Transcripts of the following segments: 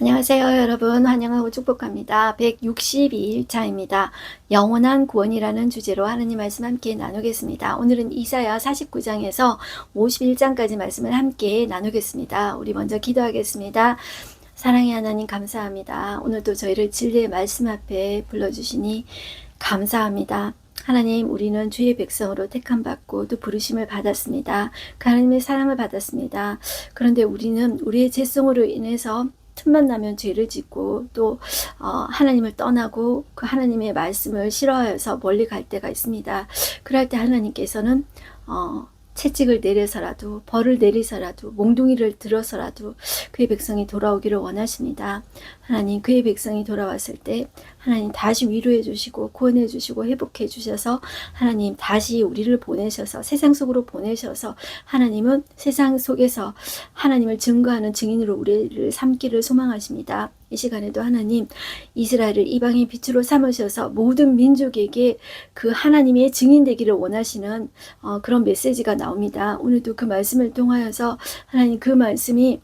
안녕하세요, 여러분. 환영하고 축복합니다. 162일차입니다. 영원한 구원이라는 주제로 하느님 말씀 함께 나누겠습니다. 오늘은 이사야 49장에서 51장까지 말씀을 함께 나누겠습니다. 우리 먼저 기도하겠습니다. 사랑의 하나님 감사합니다. 오늘도 저희를 진리의 말씀 앞에 불러주시니 감사합니다. 하나님, 우리는 주의 백성으로 택함받고 또 부르심을 받았습니다. 그 하나님의 사랑을 받았습니다. 그런데 우리는 우리의 죄성으로 인해서 틈만 나면 죄를 짓고 또 하나님을 떠나고 그 하나님의 말씀을 싫어해서 멀리 갈 때가 있습니다. 그럴 때 하나님께서는 채찍을 내려서라도 벌을 내리서라도 몽둥이를 들어서라도 그의 백성이 돌아오기를 원하십니다. 하나님, 그의 백성이 돌아왔을 때 하나님 다시 위로해 주시고 구원해 주시고 회복해 주셔서 하나님 다시 우리를 보내셔서 세상 속으로 보내셔서 하나님은 세상 속에서 하나님을 증거하는 증인으로 우리를 삼기를 소망하십니다. 이 시간에도 하나님 이스라엘을 이방의 빛으로 삼으셔서 모든 민족에게 그 하나님의 증인 되기를 원하시는 그런 메시지가 나옵니다. 오늘도 그 말씀을 통하여서 하나님 그 말씀이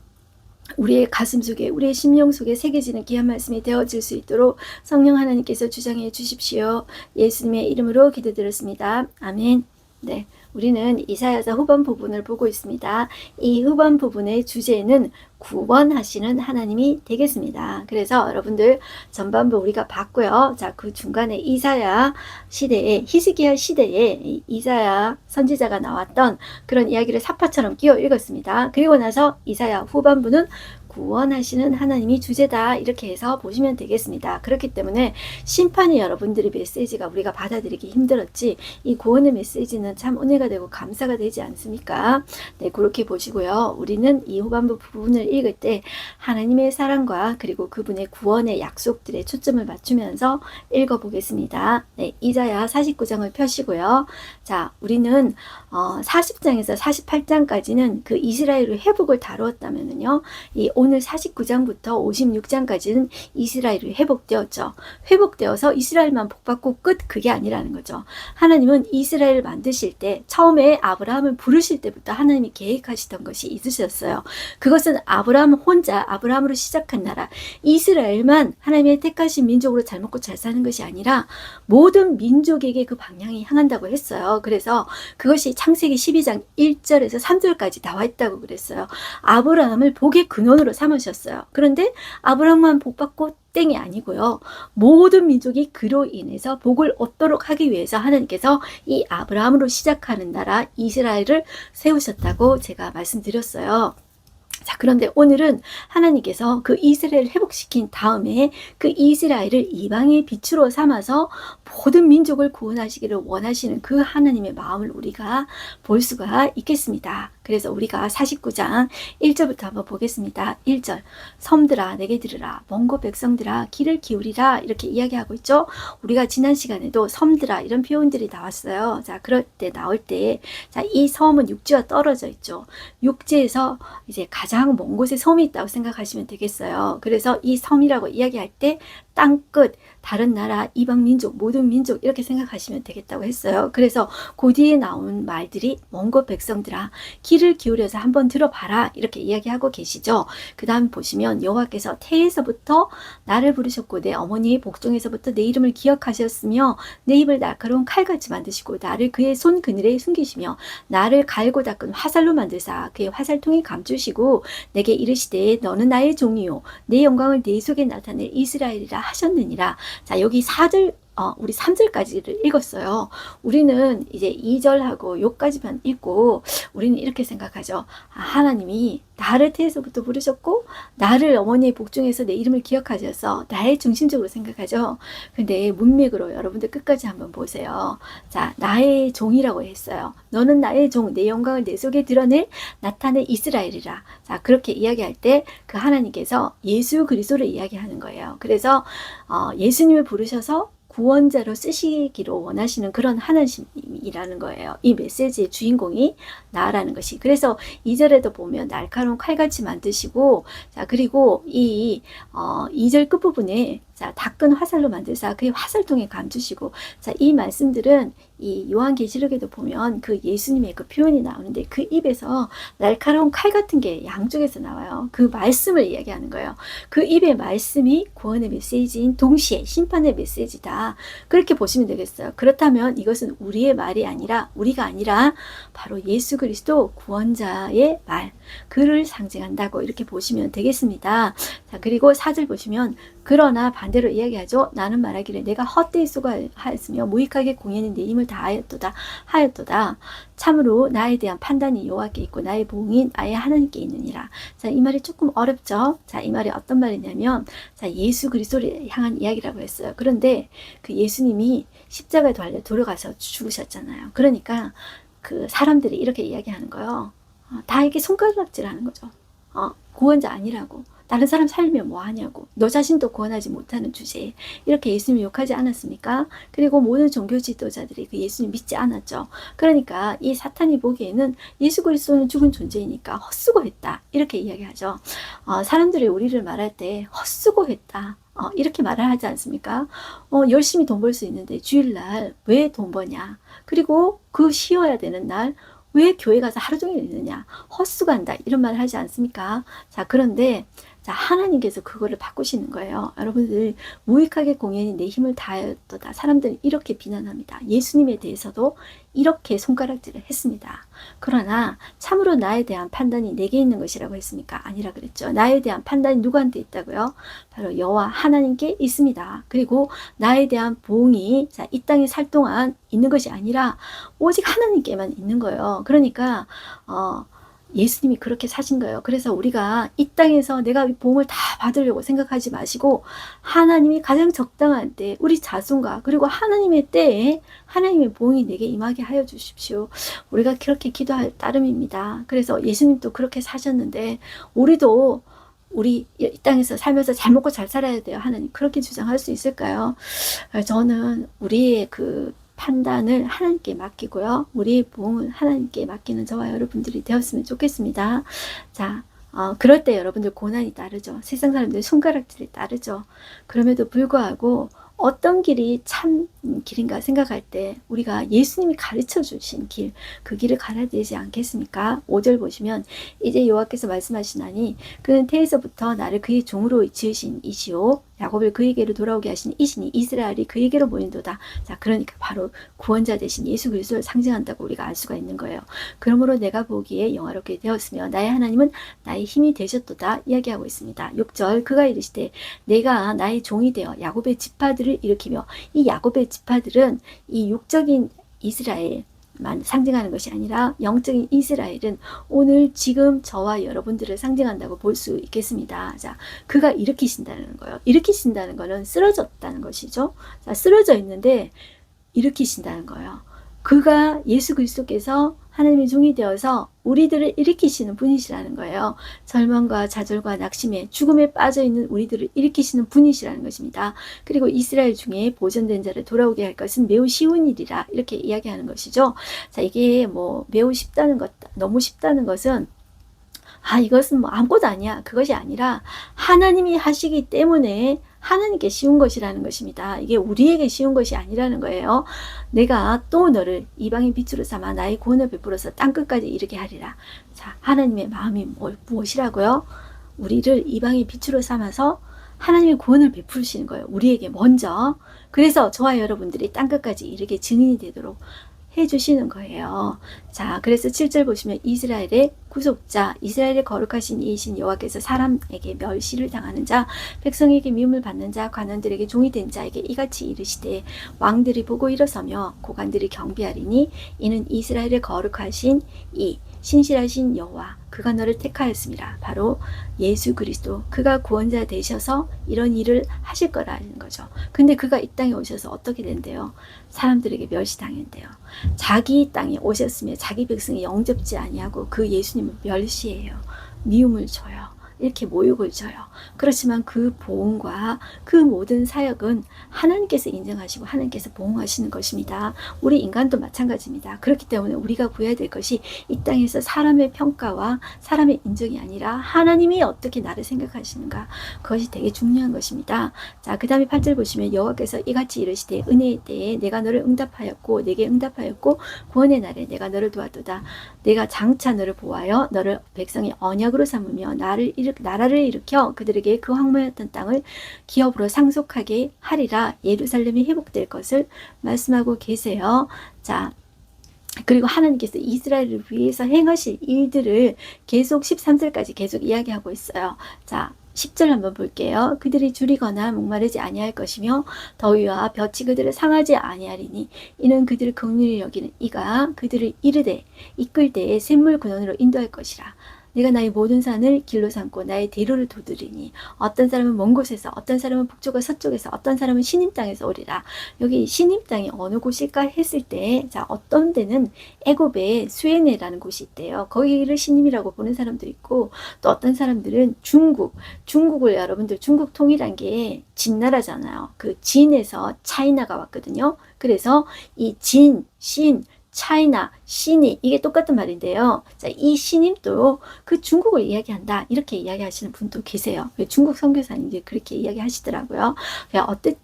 우리의 가슴 속에 우리의 심령 속에 새겨지는 귀한 말씀이 되어질 수 있도록 성령 하나님께서 주장해 주십시오. 예수님의 이름으로 기도드렸습니다. 아멘. 네, 우리는 이사야서 후반 부분을 보고 있습니다. 이 후반 부분의 주제는 구원하시는 하나님이 되겠습니다. 그래서 여러분들 전반부 우리가 봤고요. 자, 그 중간에 이사야 시대에 히스기야 시대에 이사야 선지자가 나왔던 그런 이야기를 사파처럼 끼워 읽었습니다. 그리고 나서 이사야 후반부는 구원하시는 하나님이 주제다 이렇게 해서 보시면 되겠습니다. 그렇기 때문에 심판이 여러분들의 메시지가 우리가 받아들이기 힘들었지 이 구원의 메시지는 참 은혜가 되고 감사가 되지 않습니까? 네, 그렇게 보시고요. 우리는 이 후반부 부분을 읽을 때 하나님의 사랑과 그리고 그분의 구원의 약속들에 초점을 맞추면서 읽어보겠습니다. 네, 이사야 49장을 펴시고요. 자, 우리는 40장에서 48장까지는 그 이스라엘의 회복을 다루었다면요. 이 오늘 49장부터 56장까지는 이스라엘이 회복되었죠. 회복되어서 이스라엘만 복받고 끝 그게 아니라는 거죠. 하나님은 이스라엘을 만드실 때 처음에 아브라함을 부르실 때부터 하나님이 계획하시던 것이 있으셨어요. 그것은 아브라함 혼자 아브라함으로 시작한 나라 이스라엘만 하나님의 택하신 민족으로 잘 먹고 잘 사는 것이 아니라 모든 민족에게 그 방향이 향한다고 했어요. 그래서 그것이 창세기 12장 1절에서 3절까지 나와 있다고 그랬어요. 아브라함을 복의 근원으로 삼으셨어요. 그런데 아브라함만 복받고 땡이 아니고요. 모든 민족이 그로 인해서 복을 얻도록 하기 위해서 하나님께서 이 아브라함으로 시작하는 나라 이스라엘을 세우셨다고 제가 말씀드렸어요. 자, 그런데 오늘은 하나님께서 그 이스라엘을 회복시킨 다음에 그 이스라엘을 이방의 빛으로 삼아서 모든 민족을 구원하시기를 원하시는 그 하나님의 마음을 우리가 볼 수가 있겠습니다. 그래서 우리가 49장 1절부터 한번 보겠습니다. 1절 섬들아 내게 들으라 먼 곳 백성들아 귀를 기울이라 이렇게 이야기하고 있죠. 우리가 지난 시간에도 섬들아 이런 표현들이 나왔어요. 자, 그럴 때 나올 때 자, 이 섬은 육지와 떨어져 있죠. 육지에서 이제 가장 먼 곳에 섬이 있다고 생각하시면 되겠어요. 그래서 이 섬이라고 이야기할 때 땅끝 다른 나라 이방 민족 모든 민족 이렇게 생각하시면 되겠다고 했어요. 그래서 그 뒤에 나온 말들이 먼 곳 백성들아 귀를 기울여서 한번 들어봐라 이렇게 이야기하고 계시죠. 그 다음 보시면 여호와께서 태에서부터 나를 부르셨고 내 어머니의 복중에서부터 내 이름을 기억하셨으며 내 입을 날카로운 칼같이 만드시고 나를 그의 손 그늘에 숨기시며 나를 갈고 닦은 화살로 만드사 그의 화살통에 감추시고 내게 이르시되 너는 나의 종이요 내 영광을 내 속에 나타낼 이스라엘이라 하셨느니라. 자, 여기 4절 우리 3절까지를 읽었어요. 우리는 이제 2절하고 요까지만 읽고 우리는 이렇게 생각하죠. 하나님이 나를 태에서부터 부르셨고 나를 어머니의 복중에서 내 이름을 기억하셔서 나의 중심적으로 생각하죠. 근데 문맥으로 여러분들 끝까지 한번 보세요. 자, 나의 종이라고 했어요. 너는 나의 종, 내 영광을 내 속에 드러낼 나타낼 이스라엘이라. 자, 그렇게 이야기할 때 그 하나님께서 예수 그리스도를 이야기하는 거예요. 그래서 예수님을 부르셔서 구원자로 쓰시기로 원하시는 그런 하나님이라는 거예요. 이 메시지의 주인공이 나라는 것이. 그래서 2절에도 보면 날카로운 칼같이 만드시고 자, 그리고 이 2절 끝부분에 자, 닦은 화살로 만드사 그의 화살통에 감추시고 자, 이 말씀들은 이 요한계시록에도 보면 그 예수님의 그 표현이 나오는데 그 입에서 날카로운 칼 같은 게 양쪽에서 나와요. 그 말씀을 이야기하는 거예요. 그 입의 말씀이 구원의 메시지인 동시에 심판의 메시지다. 그렇게 보시면 되겠어요. 그렇다면 이것은 우리의 말이 아니라 우리가 아니라 바로 예수 그리스도 구원자의 말, 그를 상징한다고 이렇게 보시면 되겠습니다. 자, 그리고 4절 보시면 그러나 반대로 이야기하죠. 나는 말하기를 내가 헛되이 수고하였으며 무익하게 공연히 내 힘을 다하였도다. 참으로 나에 대한 판단이 여호와께 있고 나의 보응이 나의 하나님께 있느니라. 자, 이 말이 조금 어렵죠. 자, 이 말이 어떤 말이냐면, 자, 예수 그리스도를 향한 이야기라고 했어요. 그런데 그 예수님이 십자가에 달려 돌아가서 죽으셨잖아요. 그러니까 그 사람들이 이렇게 이야기하는 거예요. 다 이렇게 손가락질하는 거죠. 구원자 아니라고. 다른 사람 살면 뭐 하냐고. 너 자신도 구원하지 못하는 주제에 이렇게 예수님 욕하지 않았습니까? 그리고 모든 종교 지도자들이 그 예수님 믿지 않았죠. 그러니까 이 사탄이 보기에는 예수 그리스도는 죽은 존재이니까 헛수고했다 이렇게 이야기하죠. 사람들이 우리를 말할 때 헛수고했다 이렇게 말을 하지 않습니까? 열심히 돈 벌 수 있는데 주일날 왜 돈 버냐? 그리고 그 쉬어야 되는 날 왜 교회 가서 하루 종일 있느냐? 헛수고한다 이런 말을 하지 않습니까? 자, 그런데 자, 하나님께서 그거를 바꾸시는 거예요. 여러분들, 무익하게 공연히 내 힘을 다하였도다. 사람들은 이렇게 비난합니다. 예수님에 대해서도 이렇게 손가락질을 했습니다. 그러나 참으로 나에 대한 판단이 내게 있는 것이라고 했습니까? 아니라 그랬죠. 나에 대한 판단이 누구한테 있다고요? 바로 여호와 하나님께 있습니다. 그리고 나에 대한 보응이 자, 이 땅에 살 동안 있는 것이 아니라 오직 하나님께만 있는 거예요. 그러니까 예수님이 그렇게 사신 거예요. 그래서 우리가 이 땅에서 내가 보응을 다 받으려고 생각하지 마시고 하나님이 가장 적당한 때 우리 자손과 그리고 하나님의 때에 하나님의 보응이 내게 임하게 하여 주십시오. 우리가 그렇게 기도할 따름입니다. 그래서 예수님도 그렇게 사셨는데 우리도 우리 이 땅에서 살면서 잘 먹고 잘 살아야 돼요. 하나님 그렇게 주장할 수 있을까요? 저는 우리의 그 판단을 하나님께 맡기고요. 우리의 보응을 하나님께 맡기는 저와 여러분들이 되었으면 좋겠습니다. 자, 그럴 때 여러분들 고난이 따르죠. 세상 사람들 손가락질이 따르죠. 그럼에도 불구하고 어떤 길이 참 길인가 생각할 때 우리가 예수님이 가르쳐 주신 길, 그 길을 가야 되지 않겠습니까? 5절 보시면 이제 여호와께서 말씀하시나니 그는 태에서부터 나를 그의 종으로 지으신 이시오 야곱을 그에게로 돌아오게 하신 이시니 이스라엘이 그에게로 모인도다. 자, 그러니까 바로 구원자 되신 예수 그리스도를 상징한다고 우리가 알 수가 있는 거예요. 그러므로 내가 보기에 영화롭게 되었으며 나의 하나님은 나의 힘이 되셨도다 이야기하고 있습니다. 6절 그가 이르시되 내가 나의 종이 되어 야곱의 지파들을 일으키며 이 야곱의 지파들은 이 육적인 이스라엘만 상징하는 것이 아니라 영적인 이스라엘은 오늘 지금 저와 여러분들을 상징한다고 볼 수 있겠습니다. 자, 그가 일으키신다는 거예요. 일으키신다는 거는 쓰러졌다는 것이죠. 자, 쓰러져 있는데 일으키신다는 거예요. 그가 예수 그리스도께서 하나님의 종이 되어서 우리들을 일으키시는 분이시라는 거예요. 절망과 좌절과 낙심에 죽음에 빠져있는 우리들을 일으키시는 분이시라는 것입니다. 그리고 이스라엘 중에 보존된 자를 돌아오게 할 것은 매우 쉬운 일이라 이렇게 이야기하는 것이죠. 자, 이게 뭐 매우 쉽다는 것, 너무 쉽다는 것은 이것은 뭐 아무것도 아니야. 그것이 아니라 하나님이 하시기 때문에 하나님께 쉬운 것이라는 것입니다. 이게 우리에게 쉬운 것이 아니라는 거예요. 내가 또 너를 이방인 빛으로 삼아 나의 구원을 베풀어서 땅끝까지 이르게 하리라. 자, 하나님의 마음이 무엇이라고요? 우리를 이방인 빛으로 삼아서 하나님의 구원을 베푸시는 거예요. 우리에게 먼저. 그래서 저와 여러분들이 땅끝까지 이르게 증인이 되도록 해주시는 거예요. 자, 그래서 7절 보시면 이스라엘의 구속자, 이스라엘의 거룩하신 이이신 여호와께서 사람에게 멸시를 당하는 자, 백성에게 미움을 받는 자, 관원들에게 종이 된 자에게 이같이 이르시되 왕들이 보고 일어서며 고관들이 경배하리니 이는 이스라엘의 거룩하신 이 신실하신 여호와 그가 너를 택하였습니다. 바로 예수 그리스도 그가 구원자 되셔서 이런 일을 하실 거라는 거죠. 근데 그가 이 땅에 오셔서 어떻게 된대요? 사람들에게 멸시당한대요. 자기 땅에 오셨으며 자기 백성이 영접지 아니하고 그 예수님을 멸시해요. 미움을 줘요. 이렇게 모욕을 줘요. 그렇지만 그 보응과 그 모든 사역은 하나님께서 인정하시고 하나님께서 보응하시는 것입니다. 우리 인간도 마찬가지입니다. 그렇기 때문에 우리가 구해야 될 것이 이 땅에서 사람의 평가와 사람의 인정이 아니라 하나님이 어떻게 나를 생각하시는가, 그것이 되게 중요한 것입니다. 자, 그 다음에 8절 보시면 여호와께서 이같이 이르시되 은혜의 때에 내가 너를 응답하였고 내게 응답하였고 구원의 날에 내가 너를 도왔도다. 내가 장차 너를 보하여 너를 백성의 언약으로 삼으며 나라를 일으켜 그들에게 그 황무했던 땅을 기업으로 상속하게 하리라. 예루살렘이 회복될 것을 말씀하고 계세요. 자, 그리고 하나님께서 이스라엘을 위해서 행하실 일들을 계속 13절까지 계속 이야기하고 있어요. 자, 10절 한번 볼게요. 그들이 줄이거나 목마르지 아니할 것이며 더위와 볕이 그들을 상하지 아니하리니 이는 그들을 긍휼히 여기는 이가 그들을 이르되 이끌 때에 샘물 근원으로 인도할 것이라. 내가 나의 모든 산을 길로 삼고 나의 대로를 두드리니 어떤 사람은 먼 곳에서 어떤 사람은 북쪽과 서쪽에서 어떤 사람은 시님 땅에서 오리라. 여기 시님 땅이 어느 곳일까 했을 때, 자, 어떤 데는 애굽의 수에네라는 곳이 있대요. 거기를 시님이라고 보는 사람도 있고, 또 어떤 사람들은 중국을 여러분들 중국 통일한 게 진나라잖아요. 그 진에서 차이나가 왔거든요. 그래서 이 진, 신, 차이나, 신이 이게 똑같은 말인데요. 자, 이 신임도 그 중국을 이야기한다 이렇게 이야기하시는 분도 계세요. 중국 선교사님들이 그렇게 이야기하시더라고요.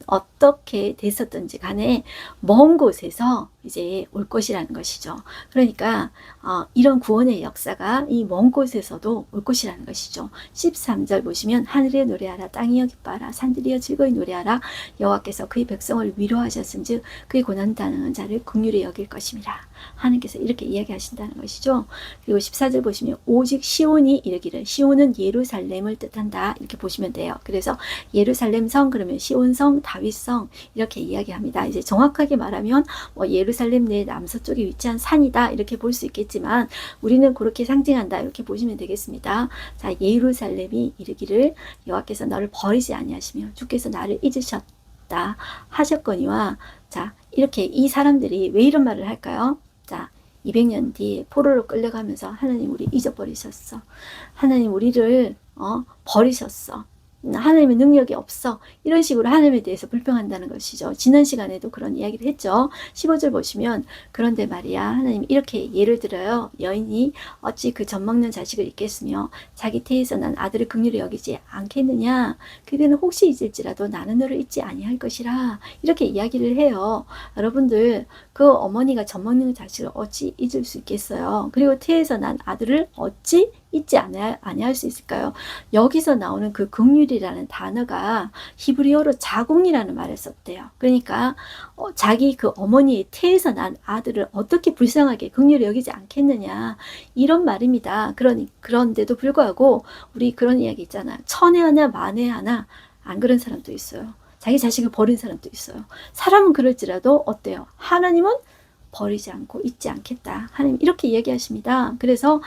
어떻게 됐었든지 간에 먼 곳에서 이제 올 것이라는 것이죠. 그러니까 이런 구원의 역사가 이 먼 곳에서도 올 것이라는 것이죠. 13절 보시면 하늘에 노래하라 땅이여 기뻐하라 산들이여 즐거이 노래하라 여호와께서 그의 백성을 위로하셨은즉 그의 고난당하는 자를 긍휼히 여길 것임이라. 하나님께서 이렇게 이야기하신다는 것이죠. 그리고 14절 보시면 오직 시온이 이르기를, 시온은 예루살렘을 뜻한다 이렇게 보시면 돼요. 그래서 예루살렘 성 그러면 시온성, 다윗성 이렇게 이야기합니다. 이제 정확하게 말하면 예루살렘 내 남서쪽에 위치한 산이다 이렇게 볼 수 있겠지만 우리는 그렇게 상징한다 이렇게 보시면 되겠습니다. 자, 예루살렘이 이르기를 여호와께서 너를 버리지 아니하시며 주께서 나를 잊으셨다 하셨거니와. 자, 이렇게 이 사람들이 왜 이런 말을 할까요? 자, 200년 뒤에 포로로 끌려가면서 하나님 우리 잊어버리셨어. 하나님 우리를 버리셨어. 하나님의 능력이 없어. 이런 식으로 하나님에 대해서 불평한다는 것이죠. 지난 시간에도 그런 이야기를 했죠. 15절 보시면 그런데 말이야 하나님 이렇게 예를 들어요. 여인이 어찌 그 젖먹는 자식을 잊겠으며 자기 태에서 난 아들을 긍휼히 여기지 않겠느냐. 그대는 혹시 잊을지라도 나는 너를 잊지 아니할 것이라. 이렇게 이야기를 해요. 여러분들 그 어머니가 젖먹는 자식을 어찌 잊을 수 있겠어요. 그리고 태에서 난 아들을 어찌 잊지 아니할 수 있을까요? 여기서 나오는 그 긍휼이라는 단어가 히브리어로 자궁이라는 말을 썼대요. 그러니까 자기 그 어머니의 태에서 난 아들을 어떻게 불쌍하게 긍휼히 여기지 않겠느냐 이런 말입니다. 그런데도 불구하고 우리 그런 이야기 있잖아요. 천에 하나 만에 하나 안 그런 사람도 있어요. 자기 자식을 버린 사람도 있어요. 사람은 그럴지라도 어때요? 하나님은 버리지 않고 잊지 않겠다. 하나님 이렇게 이야기하십니다. 그래서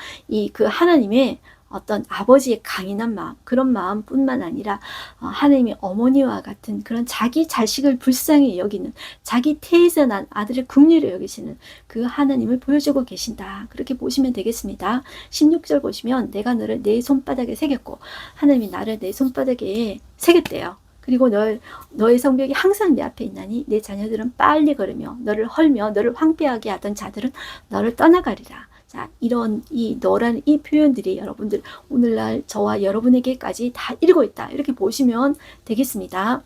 그 하나님의 어떤 아버지의 강인한 마음, 그런 마음뿐만 아니라 하나님의 어머니와 같은 그런 자기 자식을 불쌍히 여기는, 자기 태에서 난 아들을 긍휼히 여기시는 그 하나님을 보여주고 계신다. 그렇게 보시면 되겠습니다. 16절 보시면 내가 너를 내 손바닥에 새겼고, 하나님이 나를 내 손바닥에 새겼대요. 그리고 너의 성벽이 항상 내 앞에 있나니 내 자녀들은 빨리 걸으며 너를 헐며 너를 황폐하게 하던 자들은 너를 떠나가리라. 자, 이런 너라는 이 표현들이 여러분들 오늘날 저와 여러분에게까지 다 이루고 있다. 이렇게 보시면 되겠습니다.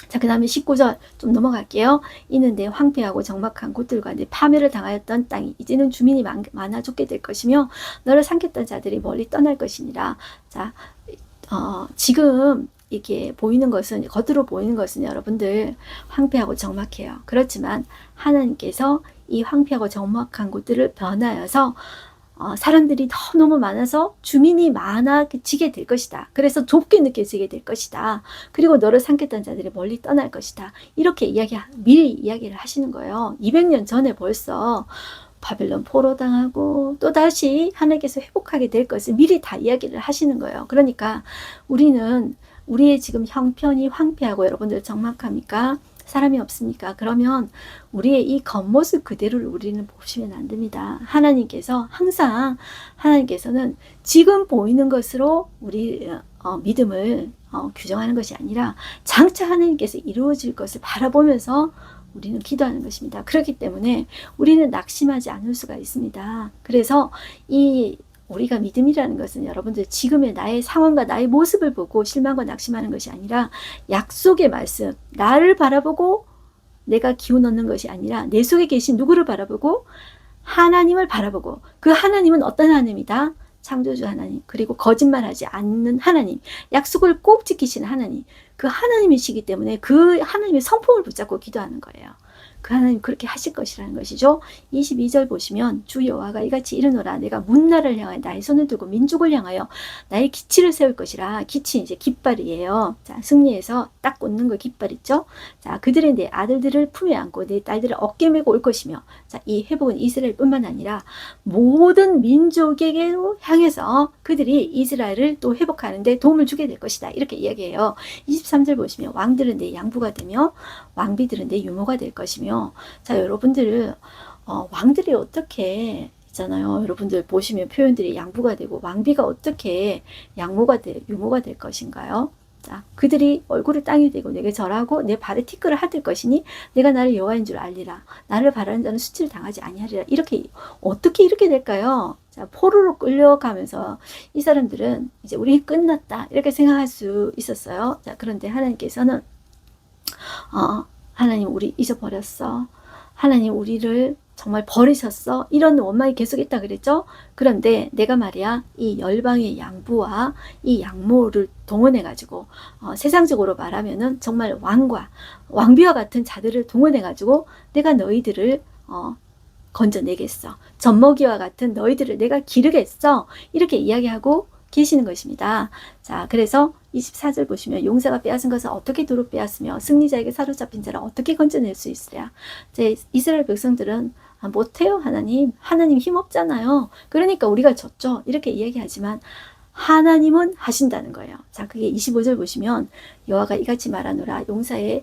자, 그 다음에 19절 좀 넘어갈게요. 이는 내 황폐하고 적막한 곳들과 내 파멸을 당하였던 땅이 이제는 주민이 많아 족게 될 것이며 너를 삼켰던 자들이 멀리 떠날 것이니라. 자, 지금 이게 보이는 것은, 겉으로 보이는 것은 여러분들 황폐하고 적막해요. 그렇지만 하나님께서 이 황폐하고 적막한 곳들을 변하여서 사람들이 너무 많아서 주민이 많아지게 될 것이다. 그래서 좁게 느껴지게 될 것이다. 그리고 너를 삼켰던 자들이 멀리 떠날 것이다. 이렇게 미리 이야기를 하시는 거예요. 200년 전에 벌써 바벨론 포로당하고 또다시 하나님께서 회복하게 될 것을 미리 다 이야기를 하시는 거예요. 그러니까 우리의 지금 형편이 황폐하고 여러분들 적막합니까? 사람이 없습니까? 그러면 우리의 이 겉모습 그대로를 우리는 보시면 안 됩니다. 하나님께서는 지금 보이는 것으로 우리 믿음을 규정하는 것이 아니라 장차 하나님께서 이루어질 것을 바라보면서 우리는 기도하는 것입니다. 그렇기 때문에 우리는 낙심하지 않을 수가 있습니다. 그래서 우리가 믿음이라는 것은 여러분들 지금의 나의 상황과 나의 모습을 보고 실망과 낙심하는 것이 아니라 약속의 말씀, 나를 바라보고 내가 기운 얻는 것이 아니라 내 속에 계신 누구를 바라보고 하나님을 바라보고, 그 하나님은 어떤 하나님이다? 창조주 하나님, 그리고 거짓말하지 않는 하나님, 약속을 꼭 지키시는 하나님, 그 하나님이시기 때문에 그 하나님의 성품을 붙잡고 기도하는 거예요. 그 하나님 그렇게 하실 것이라는 것이죠. 22절 보시면 주 여호와가 이같이 이르노라. 내가 문나라를 향하여 나의 손을 들고 민족을 향하여 나의 기치를 세울 것이라. 기치 이제 깃발이에요. 자, 승리해서 딱 꽂는 거 깃발 있죠. 자, 그들의 내 아들들을 품에 안고 내 딸들을 어깨 메고 올 것이며, 자, 이 회복은 이스라엘뿐만 아니라 모든 민족에게로 향해서 그들이 이스라엘을 또 회복하는데 도움을 주게 될 것이다. 이렇게 이야기해요. 23절 보시면 왕들은 내 양부가 되며 왕비들은 내 유모가 될 것이며. 자, 여러분들 왕들이 어떻게 있잖아요. 여러분들 보시면 표현들이 양부가 되고 왕비가 어떻게 유모가 될 것인가요? 자, 그들이 얼굴을 땅에 대고 내게 절하고 내 발에 티끌을 하들 것이니 내가 나를 여호와인 줄 알리라. 나를 바라는 자는 수치를 당하지 아니하리라. 어떻게 이렇게 될까요? 자, 포로로 끌려가면서 이 사람들은 이제 우리 끝났다 이렇게 생각할 수 있었어요. 자, 그런데 하나님께서는 하나님 우리 잊어버렸어. 하나님 우리를 정말 버리셨어. 이런 원망이 계속했다 그랬죠. 그런데 내가 말이야 이 열방의 양부와 이 양모를 동원해 가지고 세상적으로 말하면은 정말 왕비와 같은 자들을 동원해 가지고 내가 너희들을 건져내겠어. 젖먹이와 같은 너희들을 내가 기르겠어. 이렇게 이야기하고 계시는 것입니다. 자, 그래서 24절 보시면 용사가 빼앗은 것을 어떻게 도로 빼앗으며 승리자에게 사로잡힌 자를 어떻게 건져낼 수 있으랴. 이제 이스라엘 백성들은 못해요. 하나님 힘없잖아요. 그러니까 우리가 졌죠. 이렇게 이야기하지만 하나님은 하신다는 거예요. 자, 그게 25절 보시면 여호와가 이같이 말하노라. 용사의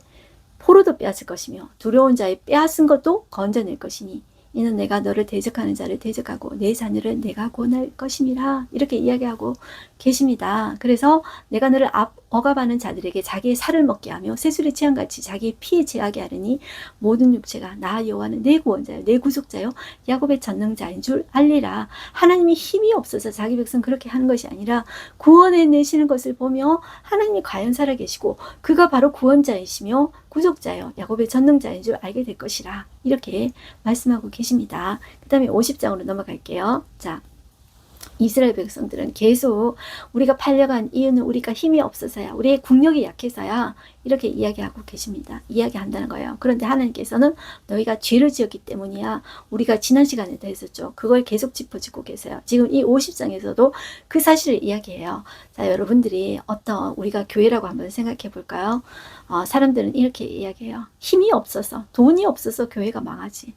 포로도 빼앗을 것이며 두려운 자의 빼앗은 것도 건져낼 것이니 이는 내가 너를 대적하는 자를 대적하고 내 자녀를 내가 구원할 것임이라. 이렇게 이야기하고 계십니다. 그래서 내가 너를 억압하는 자들에게 자기의 살을 먹게 하며 새술의 취한같이 자기의 피에 취하게 하리니 모든 육체가 나 여호와는 내 구원자요 내 구속자요 야곱의 전능자인 줄 알리라. 하나님이 힘이 없어서 자기 백성 그렇게 하는 것이 아니라 구원해 내시는 것을 보며 하나님이 과연 살아계시고 그가 바로 구원자이시며 구속자요 야곱의 전능자인 줄 알게 될 것이라. 이렇게 말씀하고 계십니다. 그 다음에 50장으로 넘어갈게요. 자, 이스라엘 백성들은 계속 우리가 팔려간 이유는 우리가 힘이 없어서야, 우리의 국력이 약해서야, 이렇게 이야기하고 계십니다. 이야기한다는 거예요. 그런데 하나님께서는 너희가 죄를 지었기 때문이야. 우리가 지난 시간에도 했었죠. 그걸 계속 짚어주고 계세요. 지금 이 50장에서도 그 사실을 이야기해요. 자, 여러분들이 우리가 교회라고 한번 생각해 볼까요? 사람들은 이렇게 이야기해요. 힘이 없어서, 돈이 없어서 교회가 망하지.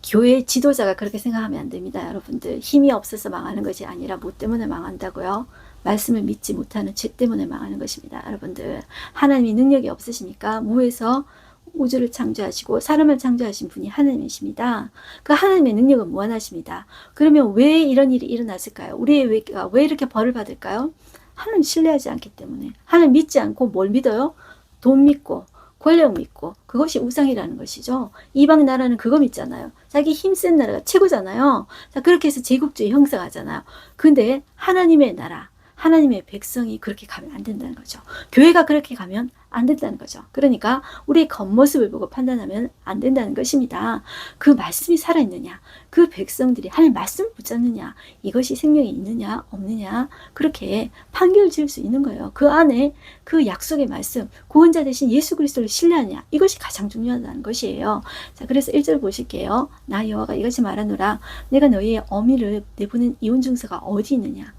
교회 지도자가 그렇게 생각하면 안 됩니다. 여러분들 힘이 없어서 망하는 것이 아니라 뭐 때문에 망한다고요? 말씀을 믿지 못하는 죄 때문에 망하는 것입니다. 여러분들 하나님이 능력이 없으십니까? 무에서 우주를 창조하시고 사람을 창조하신 분이 하나님이십니다. 그 하나님의 능력은 무한하십니다. 그러면 왜 이런 일이 일어났을까요? 우리의 왜 이렇게 벌을 받을까요? 하나님 신뢰하지 않기 때문에. 하나님 믿지 않고 뭘 믿어요? 돈 믿고 권력 믿고, 그것이 우상이라는 것이죠. 이방 나라는 그거 믿잖아요. 자기 힘센 나라가 최고잖아요. 자, 그렇게 해서 제국주의 형성하잖아요. 근데 하나님의 나라, 하나님의 백성이 그렇게 가면 안 된다는 거죠. 교회가 그렇게 가면 안 된다는 거죠. 그러니까 우리의 겉모습을 보고 판단하면 안 된다는 것입니다. 그 말씀이 살아있느냐, 그 백성들이 하나님 말씀을 붙잡느냐, 이것이 생명이 있느냐 없느냐, 그렇게 판결 지을 수 있는 거예요. 그 안에 그 약속의 말씀, 구원자 대신 예수 그리스도를 신뢰하느냐, 이것이 가장 중요하다는 것이에요. 자, 그래서 1절 보실게요. 나 여호와가 이것이 말하노라. 내가 너희의 어미를 내보낸 이혼 증서가 어디 있느냐.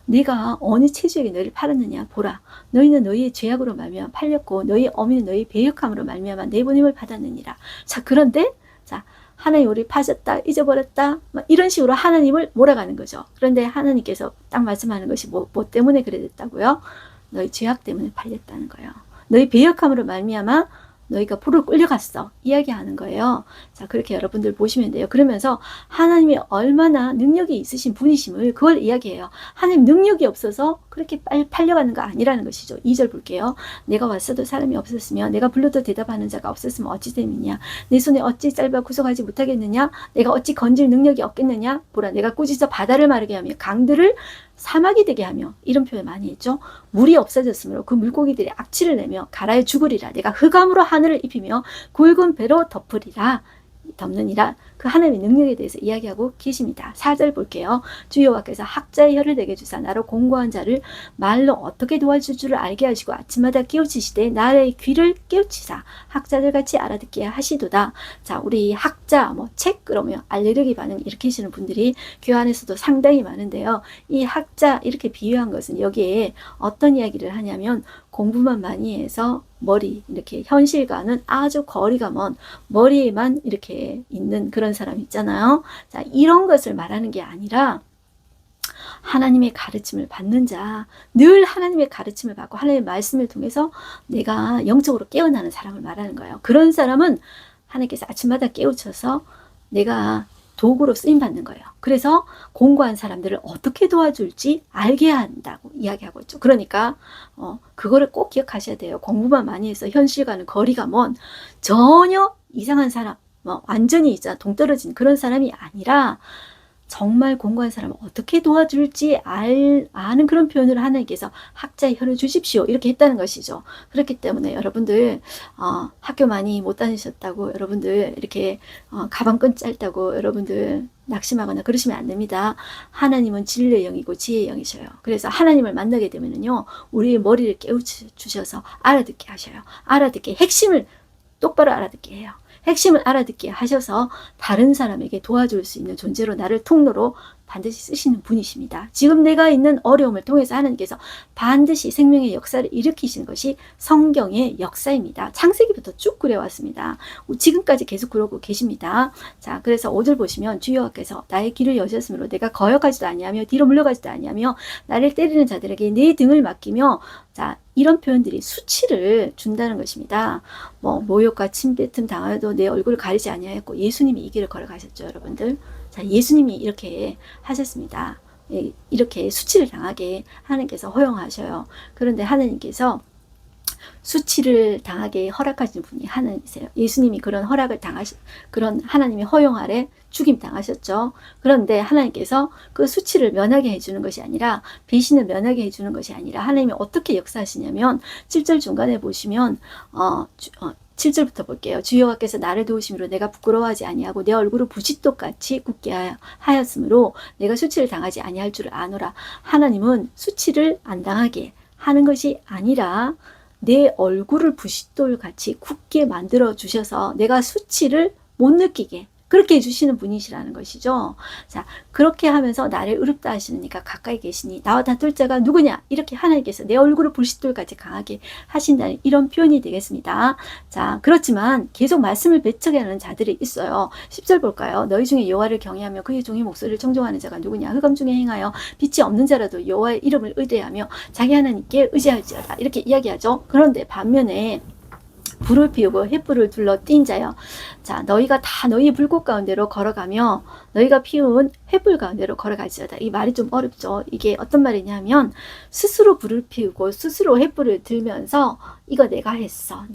네가 어느 체주에게 너희를 팔았느냐 보라. 너희는 너희의 죄악으로 말미암아 팔렸고 너희의 어미는 너희의 배역함으로 말미암아 내보냄을 받았느니라. 자, 그런데 자, 하나님 우리 파셨다, 잊어버렸다, 이런 식으로 하나님을 몰아가는 거죠. 그런데 하나님께서 딱 말씀하는 것이 뭐 때문에 그래 됐다고요? 너희 죄악 때문에 팔렸다는 거예요. 너희 배역함으로 말미암아 너희가 불을 끌려갔어. 이야기하는 거예요. 자, 그렇게 여러분들 보시면 돼요. 그러면서 하나님이 얼마나 능력이 있으신 분이심을 그걸 이야기해요. 하나님 능력이 없어서 그렇게 빨리 팔려가는 거 아니라는 것이죠. 2절 볼게요. 내가 왔어도 사람이 없었으며 내가 불러도 대답하는 자가 없었으면 어찌 됨이냐. 내 손에 어찌 짧아 구속하지 못하겠느냐. 내가 어찌 건질 능력이 없겠느냐. 보라 내가 꾸짖어 바다를 마르게 하며 강들을 사막이 되게 하며 이런 표현 많이 했죠. 물이 없어졌으므로 그 물고기들이 악취를 내며 가라에 죽으리라. 내가 흑암으로 하늘을 입히며 굵은 배로 덮느니라. 그 하나님의 능력에 대해서 이야기하고 계십니다. 4절 볼게요. 주 여호와께서 학자의 혀를 내게 주사 나로 공고한 자를 말로 어떻게 도와줄 줄을 알게 하시고 아침마다 깨우치시되 나의 귀를 깨우치사 학자들 같이 알아듣게 하시도다. 자, 우리 학자 책 그러면 알레르기 반응 일으키시는 분들이 교회 안에서도 상당히 많은데요. 이 학자 이렇게 비유한 것은 여기에 어떤 이야기를 하냐면 공부만 많이 해서 머리 이렇게 현실과는 아주 거리가 먼 머리에만 이렇게 있는 그런 사람 있잖아요. 자, 이런 것을 말하는 게 아니라 하나님의 가르침을 받는 자, 늘 하나님의 가르침을 받고 하나님의 말씀을 통해서 내가 영적으로 깨어나는 사람을 말하는 거예요. 그런 사람은 하나님께서 아침마다 깨우쳐서 내가 도구로 쓰임받는 거예요. 그래서 공고한 사람들을 어떻게 도와줄지 알게 한다고 이야기하고 있죠. 그러니까 그거를 꼭 기억하셔야 돼요. 공부만 많이 해서 현실과는 거리가 먼 전혀 이상한 사람, 완전히 동떨어진 그런 사람이 아니라 정말 공고한 사람을 어떻게 도와줄지 아는 그런 표현을 하나님께서 학자의 혀를 주십시오. 이렇게 했다는 것이죠. 그렇기 때문에 여러분들 학교 많이 못 다니셨다고 여러분들 이렇게 가방끈 짧다고 여러분들 낙심하거나 그러시면 안 됩니다. 하나님은 진리의 영이고 지혜의 영이셔요. 그래서 하나님을 만나게 되면요, 우리의 머리를 깨우쳐주셔서 알아듣게 하셔요. 알아듣게 핵심을 똑바로 알아듣게 해요. 핵심을 알아듣게 하셔서 다른 사람에게 도와줄 수 있는 존재로 나를 통로로 반드시 쓰시는 분이십니다. 지금 내가 있는 어려움을 통해서 하나님께서 반드시 생명의 역사를 일으키시는 것이 성경의 역사입니다. 창세기부터 쭉 그래왔습니다. 지금까지 계속 그러고 계십니다. 자, 그래서 5절 보시면 주 여호와께서 나의 길을 여셨으므로 내가 거역하지도 아니하며 뒤로 물러가지도 아니하며 나를 때리는 자들에게 내 등을 맡기며, 자, 이런 표현들이 수치를 준다는 것입니다. 모욕과 침뱉음 당하여도 내 얼굴을 가리지 아니하였고 예수님이 이 길을 걸어가셨죠, 여러분들. 자, 예수님이 이렇게 하셨습니다. 이렇게 수치를 당하게 하나님께서 허용하셔요. 그런데 하나님께서 수치를 당하게 허락하시는 분이 하나님이세요. 예수님이 그런 허락을 그런 하나님의 허용 아래 죽임 당하셨죠. 그런데 하나님께서 그 수치를 면하게 해주는 것이 아니라, 배신을 면하게 해주는 것이 아니라 하나님이 어떻게 역사하시냐면 7절 중간에 보시면 7절부터 볼게요. 주 여호와께서 나를 도우심으로 내가 부끄러워하지 아니하고 내 얼굴을 부싯돌같이 굳게 하였으므로 내가 수치를 당하지 아니할 줄을 아노라. 하나님은 수치를 안 당하게 하는 것이 아니라 내 얼굴을 부싯돌같이 굳게 만들어 주셔서 내가 수치를 못 느끼게 그렇게 해주시는 분이시라는 것이죠. 자, 그렇게 하면서 나를 의롭다 하시니까 가까이 계시니 나와 다툴 자가 누구냐? 이렇게 하나님께서 내 얼굴을 불싯돌같이 강하게 하신다는 이런 표현이 되겠습니다. 자, 그렇지만 계속 말씀을 배척해 하는 자들이 있어요. 10절 볼까요? 너희 중에 여호와를 경외하며 그의 종의 목소리를 청종하는 자가 누구냐? 흑암 중에 행하여 빛이 없는 자라도 여호와의 이름을 의뢰하며 자기 하나님께 의지할지어다. 이렇게 이야기하죠. 그런데 반면에 불을 피우고 횃불을 둘러 띈 자여, 자, 너희가 다 너희 불꽃 가운데로 걸어가며 너희가 피운 횃불 가운데로 걸어갈지어다. 이 말이 좀 어렵죠. 이게 어떤 말이냐면 스스로 불을 피우고 스스로 횃불을 들면서 이거 내가 했어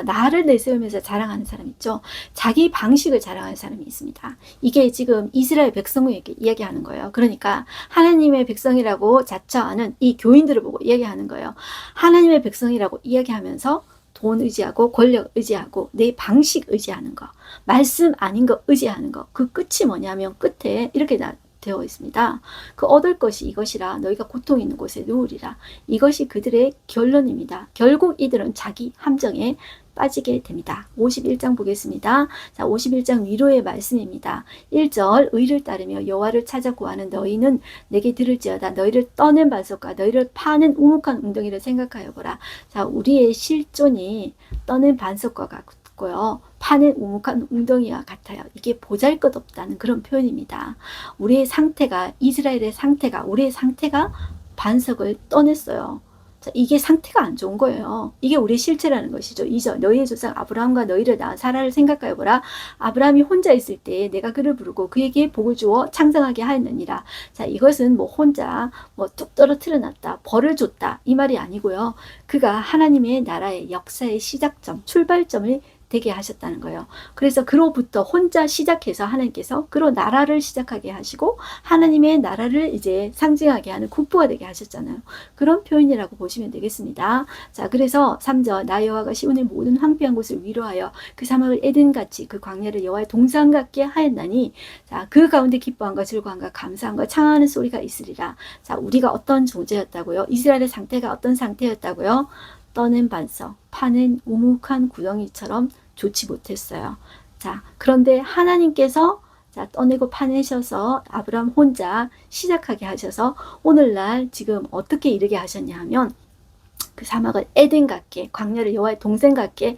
나를 내세우면서 자랑하는 사람 있죠. 자기 방식을 자랑하는 사람이 있습니다. 이게 지금 이스라엘 백성에게 이야기하는 거예요. 그러니까 하나님의 백성이라고 자처하는 이 교인들을 보고 이야기하는 거예요. 하나님의 백성이라고 이야기하면서 돈 의지하고 권력 의지하고 내 방식 의지하는 거, 말씀 아닌 거 의지하는 거, 그 끝이 뭐냐면 끝에 이렇게 되어 있습니다. 그 얻을 것이 이것이라 너희가 고통 있는 곳에 누우리라. 이것이 그들의 결론입니다. 결국 이들은 자기 함정에 빠지게 됩니다. 51장 보겠습니다. 자, 51장 위로의 말씀입니다. 1절 의를 따르며 여호와를 찾아 구하는 너희는 내게 들을지어다. 너희를 떠낸 반석과 너희를 파는 우묵한 웅덩이를 생각하여 보라. 자, 우리의 실존이 떠낸 반석과 같고요, 파는 우묵한 웅덩이와 같아요. 이게 보잘것없다는 그런 표현입니다. 우리의 상태가, 이스라엘의 상태가, 우리의 상태가 반석을 떠냈어요. 자, 이게 상태가 안 좋은 거예요. 이게 우리의 실체라는 것이죠. 이전 너희의 조상 아브라함과 너희를 낳은 사라를 생각하여 보라. 아브라함이 혼자 있을 때 내가 그를 부르고 그에게 복을 주어 창성하게 하였느니라. 자, 이것은 뭐 혼자 뭐 뚝 떨어뜨려 놨다, 벌을 줬다 이 말이 아니고요. 그가 하나님의 나라의 역사의 시작점, 출발점을 되게 하셨다는 거예요. 그래서 그로부터 혼자 시작해서 하나님께서 그로 나라를 시작하게 하시고 하나님의 나라를 이제 상징하게 하는 국부가 되게 하셨잖아요. 그런 표현이라고 보시면 되겠습니다. 자, 그래서 3절 나 여호와가 시온의 모든 황폐한 곳을 위로하여 그 사막을 에덴같이 그 광야를 여호와의 동산 같게 하였나니 자, 그 가운데 기뻐함과 즐거움과 감사함과 창하는 소리가 있으리라. 자, 우리가 어떤 존재였다고요? 이스라엘의 상태가 어떤 상태였다고요? 떠낸 반석, 파낸 우묵한 구덩이처럼 좋지 못했어요. 자, 그런데 하나님께서 자, 떠내고 파내셔서 아브라함 혼자 시작하게 하셔서 오늘날 지금 어떻게 이르게 하셨냐 하면 그 사막을 에덴 같게, 광야를 여호와의 동산 같게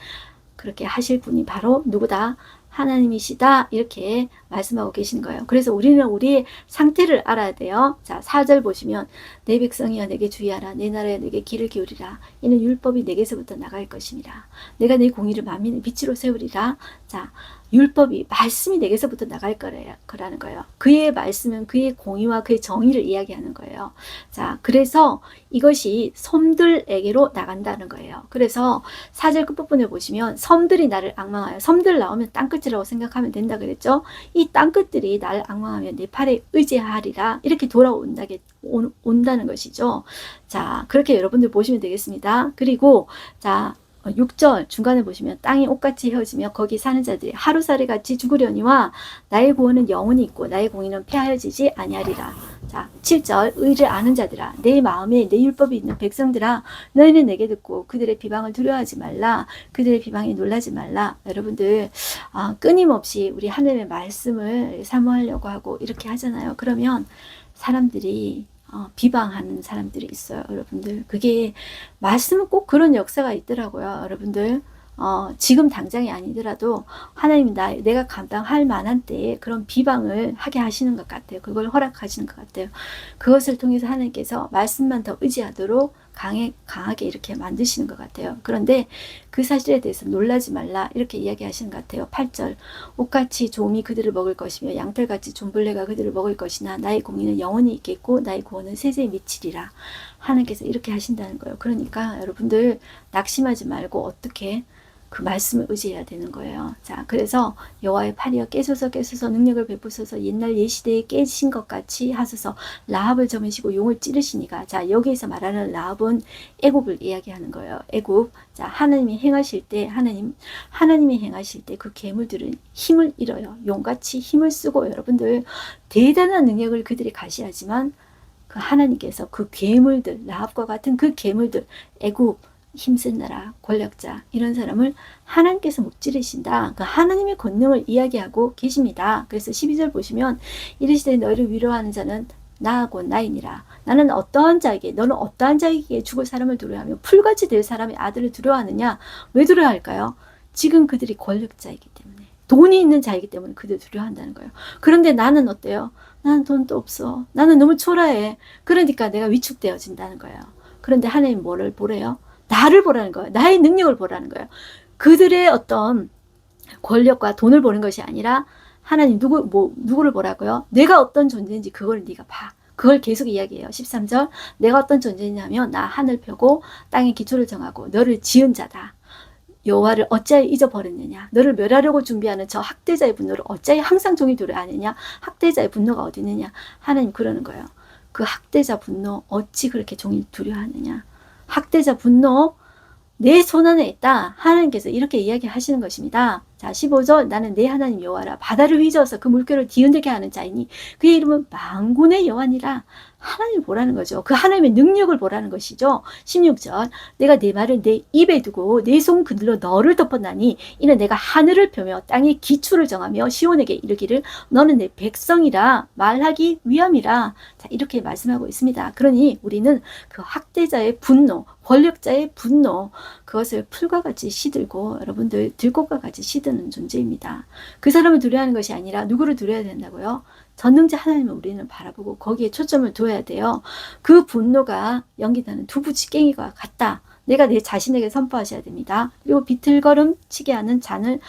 그렇게 하실 분이 바로 누구다? 하나님이시다. 이렇게 말씀하고 계신 거예요. 그래서 우리는 우리의 상태를 알아야 돼요. 자, 4절 보시면 내 백성이여 내게 주의하라. 내 나라에 내게 귀를 기울이라. 이는 율법이 내게서부터 나갈 것임이라. 내가 내 공의를 만민의 빛으로 세우리라. 자, 율법이 말씀이 내게서부터 나갈 거라는 거예요. 그의 말씀은 그의 공의와 그의 정의를 이야기하는 거예요. 자, 그래서 이것이 섬들에게로 나간다는 거예요. 그래서 4절 끝부분에 보시면 섬들이 나를 앙망하여, 섬들 나오면 땅끝이라고 생각하면 된다 그랬죠. 이 땅끝들이 나를 앙망하며 내 팔에 의지하리라 이렇게 온다는 것이죠. 자, 그렇게 여러분들 보시면 되겠습니다. 그리고 자, 6절 중간에 보시면 땅이 옷같이 헤어지며 거기 사는 자들이 하루살이같이 죽으려니와 나의 구원은 영원히 있고 나의 공의는 폐하여지지 아니하리라. 자, 7절 의를 아는 자들아 내 마음에 내 율법이 있는 백성들아 너희는 내게 듣고 그들의 비방을 두려워하지 말라. 그들의 비방에 놀라지 말라. 여러분들 끊임없이 우리 하나님의 말씀을 사모하려고 하고 이렇게 하잖아요. 그러면 사람들이 비방하는 사람들이 있어요. 여러분들 그게 말씀은 꼭 그런 역사가 있더라고요. 여러분들 지금 당장이 아니더라도 하나님이 내가 감당할 만한 때에 그런 비방을 하게 하시는 것 같아요. 그걸 허락하시는 것 같아요. 그것을 통해서 하나님께서 말씀만 더 의지하도록 강하게 이렇게 만드시는 것 같아요. 그런데 그 사실에 대해서 놀라지 말라 이렇게 이야기하시는 것 같아요. 8절 옷같이 좀이 그들을 먹을 것이며 양털같이 좀벌레가 그들을 먹을 것이나 나의 공의는 영원히 있겠고 나의 구원은 세세에 미치리라. 하나님께서 이렇게 하신다는 거예요. 그러니까 여러분들 낙심하지 말고 어떻게 그 말씀을 의지해야 되는 거예요. 자, 그래서 여호와의 팔이여 깨소서 능력을 베푸소서 옛날 옛시대에 깨신 것 같이 하소서 라합을 점으시고 용을 찌르시니가. 자, 여기에서 말하는 라합은 애굽을 이야기하는 거예요. 애굽. 자, 하나님이 행하실 때 하나님이 행하실 때 그 괴물들은 힘을 잃어요. 용같이 힘을 쓰고 여러분들 대단한 능력을 그들이 가시하지만 그 하나님께서 그 괴물들 라합과 같은 그 괴물들 애굽 힘센 나라, 권력자 이런 사람을 하나님께서 무찌르신다. 그 하나님의 권능을 이야기하고 계십니다. 그래서 12절 보시면 이르시되 너희를 위로하는 자는 나하고 나이니라. 나는 어떠한 자에게 너는 어떠한 자에게 죽을 사람을 두려워하며 풀같이 될 사람의 아들을 두려워하느냐. 왜 두려워할까요? 지금 그들이 권력자이기 때문에 돈이 있는 자이기 때문에 그들 두려워한다는 거예요. 그런데 나는 어때요? 나는 돈도 없어. 나는 너무 초라해. 그러니까 내가 위축되어진다는 거예요. 그런데 하나님 뭐를 보래요? 나를 보라는 거예요. 나의 능력을 보라는 거예요. 그들의 어떤 권력과 돈을 보는 것이 아니라 하나님 누구를 보라고요? 내가 어떤 존재인지 그걸 네가 봐. 그걸 계속 이야기해요. 13절 내가 어떤 존재냐면 나 하늘 펴고 땅의 기초를 정하고 너를 지은 자다. 여호와를 어찌하여 잊어버렸느냐. 너를 멸하려고 준비하는 저 학대자의 분노를 어찌하여 항상 종이 두려워하느냐. 학대자의 분노가 어디 있느냐. 하나님 그러는 거예요. 그 학대자 분노 어찌 그렇게 종이 두려워하느냐. 학대자 분노 내 손안에 있다. 하나님께서 이렇게 이야기하시는 것입니다. 자, 15절 나는 내 하나님 여호와라. 바다를 휘저어서 그 물결을 뒤흔들게 하는 자이니 그의 이름은 만군의 여호와니라. 하나님을 보라는 거죠. 그 하나님의 능력을 보라는 것이죠. 16절 내가 내 말을 내 입에 두고 내 손 그늘로 너를 덮었나니 이는 내가 하늘을 펴며 땅의 기초를 정하며 시온에게 이르기를 너는 내 백성이라 말하기 위함이라. 자, 이렇게 말씀하고 있습니다. 그러니 우리는 그 학대자의 분노, 권력자의 분노 그것을 풀과 같이 시들고 여러분들 들꽃과 같이 시드는 존재입니다. 그 사람을 두려워하는 것이 아니라 누구를 두려워야 된다고요? 전능자 하나님을 우리는 바라보고 거기에 초점을 둬야 돼요. 그 분노가 연기나는 두부지깽이와 같다. 내가 내 자신에게 선포하셔야 됩니다. 그리고 비틀거름 치게 하는 잔을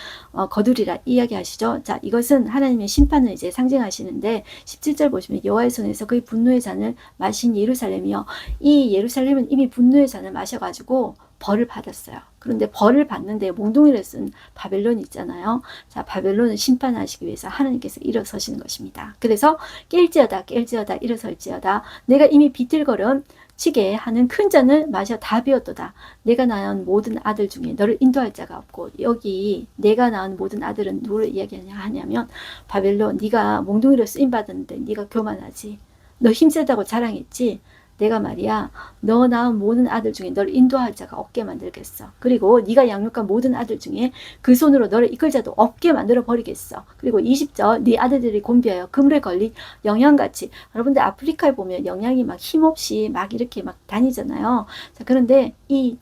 거두리라 이야기하시죠. 자, 이것은 하나님의 심판을 이제 상징하시는데 17절 보시면 여호와의 손에서 그의 분노의 잔을 마신 예루살렘이요. 이 예루살렘은 이미 분노의 잔을 마셔가지고 벌을 받았어요. 그런데 벌을 받는데 몽둥이를 쓴 바벨론이 있잖아요. 자, 바벨론을 심판하시기 위해서 하나님께서 일어서시는 것입니다. 그래서 깰지어다 깰지어다 일어설지어다 내가 이미 비틀거름 치게 하는 큰 잔을 마셔 다 비었도다. 내가 낳은 모든 아들 중에 너를 인도할 자가 없고, 여기 내가 낳은 모든 아들은 누구를 이야기하냐면 바벨론, 네가 몽둥이로 쓰임 받았는데 네가 교만하지. 너 힘세다고 자랑했지. 내가 말이야 너 낳은 모든 아들 중에 너를 인도할 자가 없게 만들겠어. 그리고 네가 양육한 모든 아들 중에 그 손으로 너를 이끌 자도 없게 만들어 버리겠어. 그리고 20절 네 아들들이 곤비하여 그물에 걸린 영양같이, 여러분들 아프리카에 보면 영양이 막 힘없이 막 이렇게 막 다니잖아요. 자, 그런데 이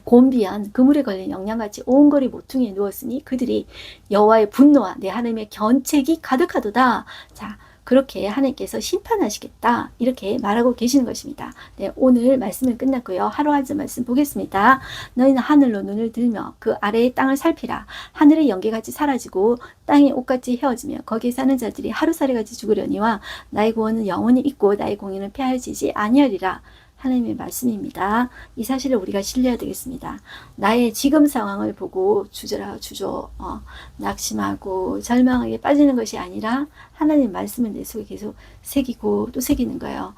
곤비한 그물에 걸린 영양같이 온 거리 모퉁이에 누웠으니 그들이 여호와의 분노와 내 하나님의 견책이 가득하도다. 자, 그렇게 하나님께서 심판하시겠다 이렇게 말하고 계시는 것입니다. 네, 오늘 말씀은 끝났고요. 하루하루 말씀 보겠습니다. 너희는 하늘로 눈을 들며 그 아래의 땅을 살피라. 하늘의 연기같이 사라지고 땅이 옷같이 헤어지며 거기에 사는 자들이 하루살이같이 죽으려니와 나의 구원은 영원히 있고 나의 공의는 폐하여지지 아니하리라. 하나님의 말씀입니다. 이 사실을 우리가 신뢰해야 되겠습니다. 나의 지금 상황을 보고 낙심하고 절망하게 빠지는 것이 아니라 하나님의 말씀을 내 속에 계속 새기고 또 새기는 거예요.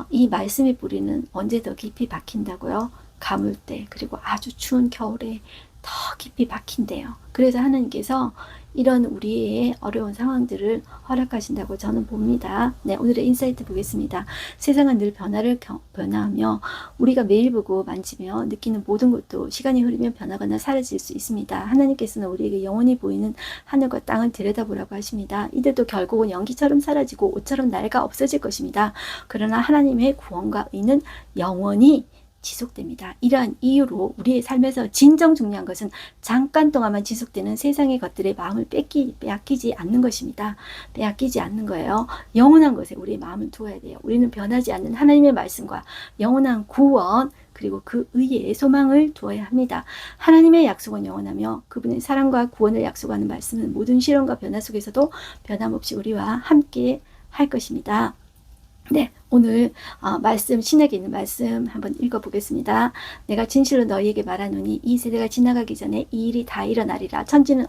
이 말씀의 뿌리는 언제 더 깊이 박힌다고요? 가물 때, 그리고 아주 추운 겨울에 더 깊이 박힌대요. 그래서 하나님께서 이런 우리의 어려운 상황들을 허락하신다고 저는 봅니다. 네, 오늘의 인사이트 보겠습니다. 세상은 늘 변화하며 우리가 매일 보고 만지며 느끼는 모든 것도 시간이 흐르면 변하거나 사라질 수 있습니다. 하나님께서는 우리에게 영원히 보이는 하늘과 땅을 들여다보라고 하십니다. 이들도 결국은 연기처럼 사라지고 옷처럼 낡아 없어질 것입니다. 그러나 하나님의 구원과 의는 영원히 지속됩니다. 이러한 이유로 우리의 삶에서 진정 중요한 것은 잠깐 동안만 지속되는 세상의 것들의 마음을 빼앗기지 않는 것입니다. 빼앗기지 않는 거예요. 영원한 것에 우리의 마음을 두어야 돼요. 우리는 변하지 않는 하나님의 말씀과 영원한 구원, 그리고 그 의의 소망을 두어야 합니다. 하나님의 약속은 영원하며 그분의 사랑과 구원을 약속하는 말씀은 모든 시련과 변화 속에서도 변함없이 우리와 함께 할 것입니다. 네, 오늘 말씀, 신약에 있는 말씀 한번 읽어보겠습니다. 내가 진실로 너희에게 말하노니 이 세대가 지나가기 전에 이 일이 다 일어나리라. 천지는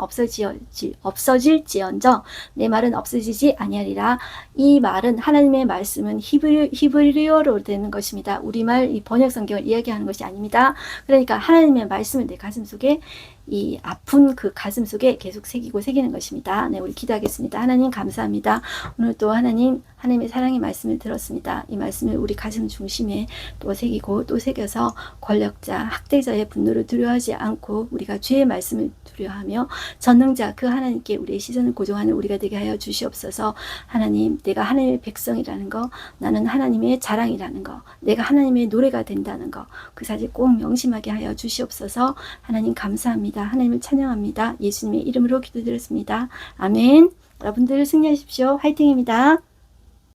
없어질지언정 내 말은 없어지지 아니하리라. 이 말은 하나님의 말씀은 히브리어로 되는 것입니다. 우리말 이 번역 성경을 이야기하는 것이 아닙니다. 그러니까 하나님의 말씀을 내 가슴 속에, 이 아픈 그 가슴 속에 계속 새기는 것입니다. 네, 우리 기도하겠습니다. 하나님 감사합니다. 오늘 또 하나님의 사랑의 말씀을 들었습니다. 이 말씀을 우리 가슴 중심에 또 새기고 또 새겨서 권력자, 학대자의 분노를 두려워하지 않고 우리가 주의 말씀을 두려워하며 전능자 그 하나님께 우리의 시선을 고정하는 우리가 되게 하여 주시옵소서. 하나님, 내가 하나님의 백성이라는 거, 나는 하나님의 자랑이라는 거, 내가 하나님의 노래가 된다는 거, 그 사실 꼭 명심하게 하여 주시옵소서. 하나님 감사합니다. 하나님을 찬양합니다. 예수님의 이름으로 기도드렸습니다. 아멘. 여러분들 승리하십시오. 화이팅입니다.